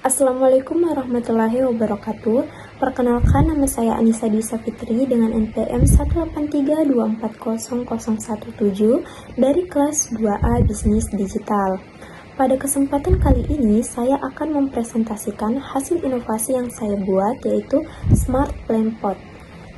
Assalamualaikum warahmatullahi wabarakatuh. Perkenalkan, nama saya Anissa Dwi Safitri dengan NPM 183240017 dari kelas 2A Bisnis Digital. Pada kesempatan kali ini, saya akan mempresentasikan hasil inovasi yang saya buat, yaitu Smart Plant Pot,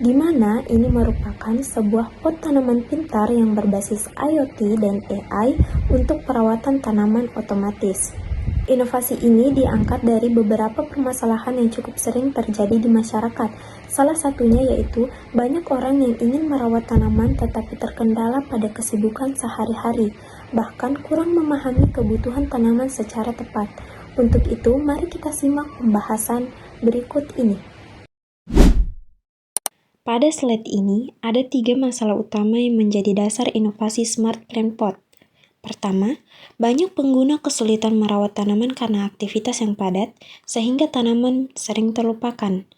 di mana ini merupakan sebuah pot tanaman pintar yang berbasis IoT dan AI untuk perawatan tanaman otomatis. Inovasi ini diangkat dari beberapa permasalahan yang cukup sering terjadi di masyarakat. Salah satunya yaitu banyak orang yang ingin merawat tanaman tetapi terkendala pada kesibukan sehari-hari, bahkan kurang memahami kebutuhan tanaman secara tepat. Untuk itu, mari kita simak pembahasan berikut ini. Pada slide ini, ada 3 masalah utama yang menjadi dasar inovasi Smart Plant Pot. Pertama, banyak pengguna kesulitan merawat tanaman karena aktivitas yang padat, sehingga tanaman sering terlupakan.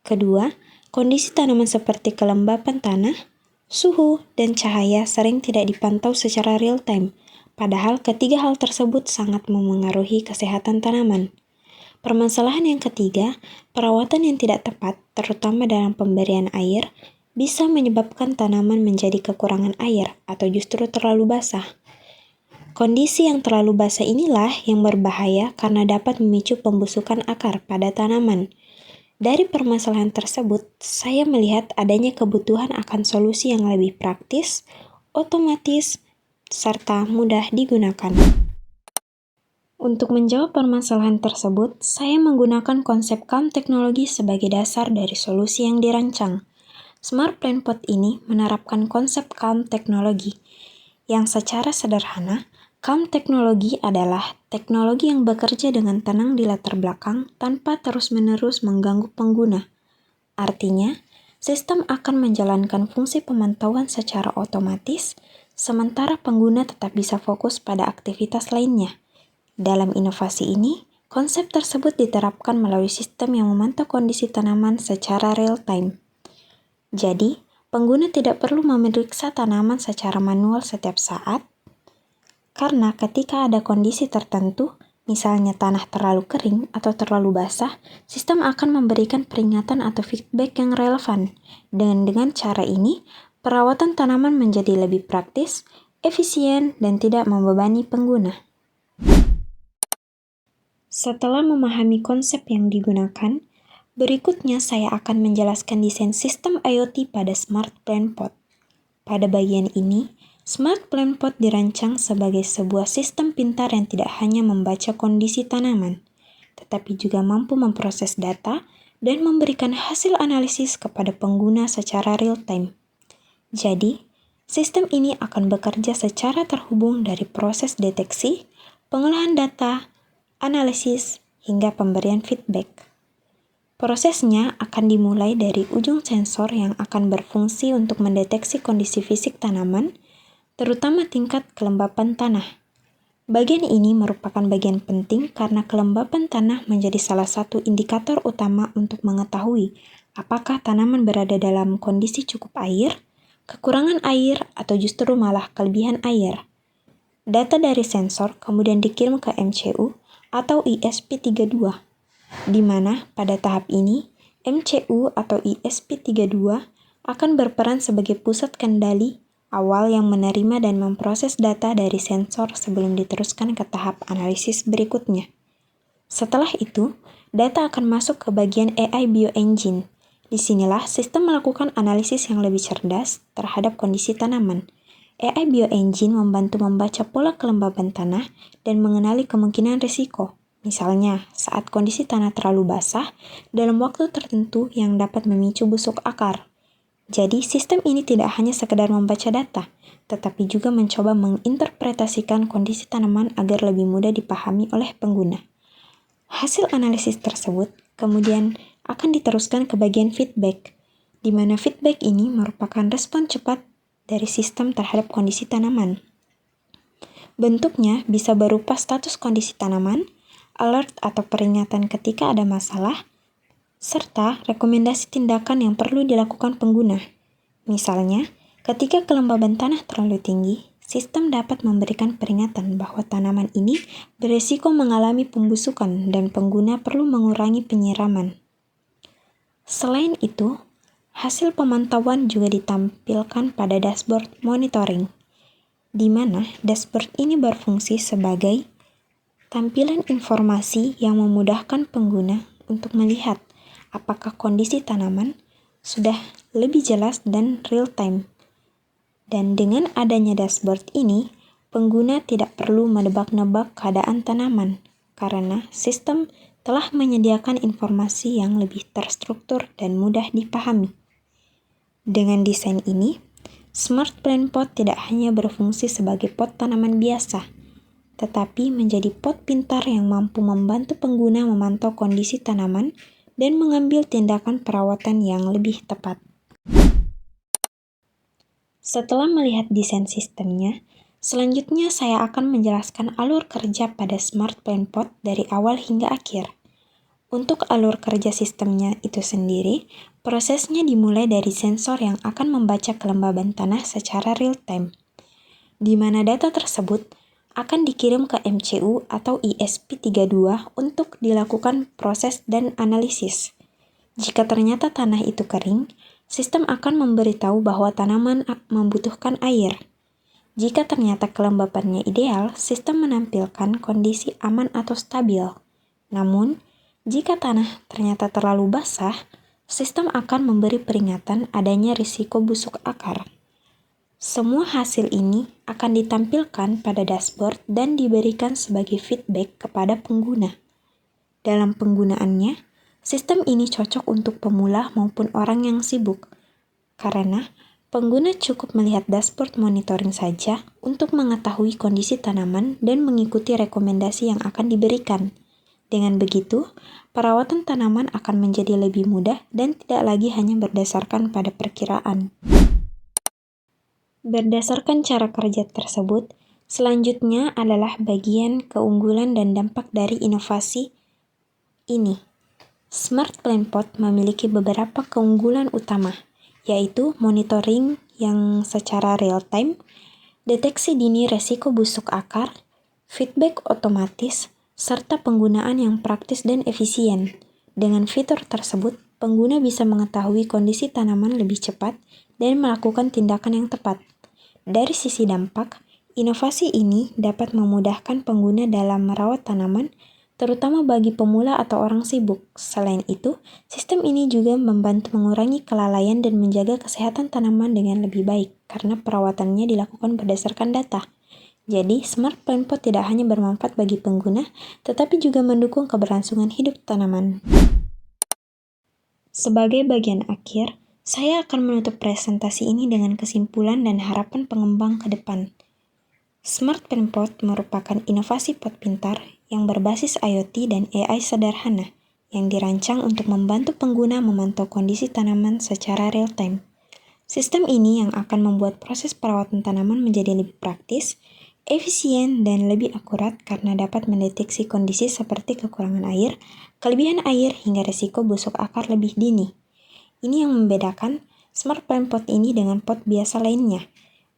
Kedua, kondisi tanaman seperti kelembapan tanah, suhu, dan cahaya sering tidak dipantau secara real-time, padahal ketiga hal tersebut sangat memengaruhi kesehatan tanaman. Permasalahan yang ketiga, perawatan yang tidak tepat, terutama dalam pemberian air, bisa menyebabkan tanaman menjadi kekurangan air atau justru terlalu basah. Kondisi yang terlalu basah inilah yang berbahaya karena dapat memicu pembusukan akar pada tanaman. Dari permasalahan tersebut, saya melihat adanya kebutuhan akan solusi yang lebih praktis, otomatis, serta mudah digunakan. Untuk menjawab permasalahan tersebut, saya menggunakan konsep CALM teknologi sebagai dasar dari solusi yang dirancang. Smart Plant Pot ini menerapkan konsep CALM teknologi, yang secara sederhana, CALM teknologi adalah teknologi yang bekerja dengan tenang di latar belakang tanpa terus-menerus mengganggu pengguna. Artinya, sistem akan menjalankan fungsi pemantauan secara otomatis, sementara pengguna tetap bisa fokus pada aktivitas lainnya. Dalam inovasi ini, konsep tersebut diterapkan melalui sistem yang memantau kondisi tanaman secara real-time. Jadi, pengguna tidak perlu memeriksa tanaman secara manual setiap saat, karena ketika ada kondisi tertentu, misalnya tanah terlalu kering atau terlalu basah, sistem akan memberikan peringatan atau feedback yang relevan. Dengan cara ini, perawatan tanaman menjadi lebih praktis, efisien, dan tidak membebani pengguna. Setelah memahami konsep yang digunakan, berikutnya saya akan menjelaskan desain sistem IoT pada Smart Plant Pot. Pada bagian ini, Smart Plant Pot dirancang sebagai sebuah sistem pintar yang tidak hanya membaca kondisi tanaman, tetapi juga mampu memproses data dan memberikan hasil analisis kepada pengguna secara real-time. Jadi, sistem ini akan bekerja secara terhubung dari proses deteksi, pengolahan data, analisis, hingga pemberian feedback. Prosesnya akan dimulai dari ujung sensor yang akan berfungsi untuk mendeteksi kondisi fisik tanaman, terutama tingkat kelembapan tanah. Bagian ini merupakan bagian penting karena kelembapan tanah menjadi salah satu indikator utama untuk mengetahui apakah tanaman berada dalam kondisi cukup air, kekurangan air, atau justru malah kelebihan air. Data dari sensor kemudian dikirim ke MCU atau ESP32, di mana pada tahap ini MCU atau ESP32 akan berperan sebagai pusat kendali awal yang menerima dan memproses data dari sensor sebelum diteruskan ke tahap analisis berikutnya. Setelah itu, data akan masuk ke bagian AI Bioengine. Disinilah sistem melakukan analisis yang lebih cerdas terhadap kondisi tanaman. AI Bioengine membantu membaca pola kelembaban tanah dan mengenali kemungkinan risiko. Misalnya, saat kondisi tanah terlalu basah dalam waktu tertentu yang dapat memicu busuk akar. Jadi, sistem ini tidak hanya sekedar membaca data, tetapi juga mencoba menginterpretasikan kondisi tanaman agar lebih mudah dipahami oleh pengguna. Hasil analisis tersebut kemudian akan diteruskan ke bagian feedback, di mana feedback ini merupakan respon cepat dari sistem terhadap kondisi tanaman. Bentuknya bisa berupa status kondisi tanaman, alert atau peringatan ketika ada masalah, serta rekomendasi tindakan yang perlu dilakukan pengguna. Misalnya, ketika kelembaban tanah terlalu tinggi, sistem dapat memberikan peringatan bahwa tanaman ini beresiko mengalami pembusukan dan pengguna perlu mengurangi penyiraman. Selain itu, hasil pemantauan juga ditampilkan pada dashboard monitoring, di mana dashboard ini berfungsi sebagai tampilan informasi yang memudahkan pengguna untuk melihat apakah kondisi tanaman sudah lebih jelas dan real-time. Dan dengan adanya dashboard ini, pengguna tidak perlu menebak-nebak keadaan tanaman, karena sistem telah menyediakan informasi yang lebih terstruktur dan mudah dipahami. Dengan desain ini, Smart Plant Pot tidak hanya berfungsi sebagai pot tanaman biasa, tetapi menjadi pot pintar yang mampu membantu pengguna memantau kondisi tanaman dan mengambil tindakan perawatan yang lebih tepat. Setelah melihat desain sistemnya, selanjutnya saya akan menjelaskan alur kerja pada Smart Plant Pot dari awal hingga akhir. Untuk alur kerja sistemnya itu sendiri, prosesnya dimulai dari sensor yang akan membaca kelembaban tanah secara real-time, di mana data tersebut akan dikirim ke MCU atau ESP32 untuk dilakukan proses dan analisis. Jika ternyata tanah itu kering, sistem akan memberitahu bahwa tanaman membutuhkan air. Jika ternyata kelembabannya ideal, sistem menampilkan kondisi aman atau stabil. Namun, jika tanah ternyata terlalu basah, sistem akan memberi peringatan adanya risiko busuk akar. Semua hasil ini akan ditampilkan pada dashboard dan diberikan sebagai feedback kepada pengguna. Dalam penggunaannya, sistem ini cocok untuk pemula maupun orang yang sibuk, karena pengguna cukup melihat dashboard monitoring saja untuk mengetahui kondisi tanaman dan mengikuti rekomendasi yang akan diberikan. Dengan begitu, perawatan tanaman akan menjadi lebih mudah dan tidak lagi hanya berdasarkan pada perkiraan. Berdasarkan cara kerja tersebut, selanjutnya adalah bagian keunggulan dan dampak dari inovasi ini. Smart Plant Pot memiliki beberapa keunggulan utama, yaitu monitoring yang secara real-time, deteksi dini resiko busuk akar, feedback otomatis, serta penggunaan yang praktis dan efisien. Dengan fitur tersebut, pengguna bisa mengetahui kondisi tanaman lebih cepat dan melakukan tindakan yang tepat. Dari sisi dampak, inovasi ini dapat memudahkan pengguna dalam merawat tanaman, terutama bagi pemula atau orang sibuk. Selain itu, sistem ini juga membantu mengurangi kelalaian dan menjaga kesehatan tanaman dengan lebih baik, karena perawatannya dilakukan berdasarkan data. Jadi, Smart Plant Pot tidak hanya bermanfaat bagi pengguna, tetapi juga mendukung keberlangsungan hidup tanaman. Sebagai bagian akhir, saya akan menutup presentasi ini dengan kesimpulan dan harapan pengembang ke depan. Smart Plant Pot merupakan inovasi pot pintar yang berbasis IoT dan AI sederhana yang dirancang untuk membantu pengguna memantau kondisi tanaman secara real-time. Sistem ini yang akan membuat proses perawatan tanaman menjadi lebih praktis, efisien, dan lebih akurat karena dapat mendeteksi kondisi seperti kekurangan air, kelebihan air, hingga risiko busuk akar lebih dini. Ini yang membedakan Smart Plant Pot ini dengan pot biasa lainnya.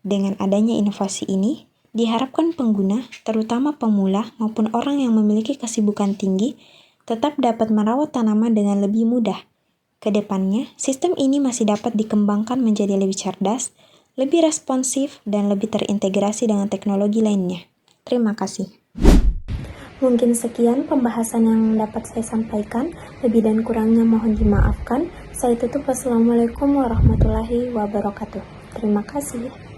Dengan adanya inovasi ini, diharapkan pengguna, terutama pemula maupun orang yang memiliki kesibukan tinggi, tetap dapat merawat tanaman dengan lebih mudah. Kedepannya, sistem ini masih dapat dikembangkan menjadi lebih cerdas, lebih responsif, dan lebih terintegrasi dengan teknologi lainnya. Terima kasih. Mungkin sekian pembahasan yang dapat saya sampaikan. Lebih dan kurangnya mohon dimaafkan. Saya tutup. Wassalamualaikum warahmatullahi wabarakatuh. Terima kasih.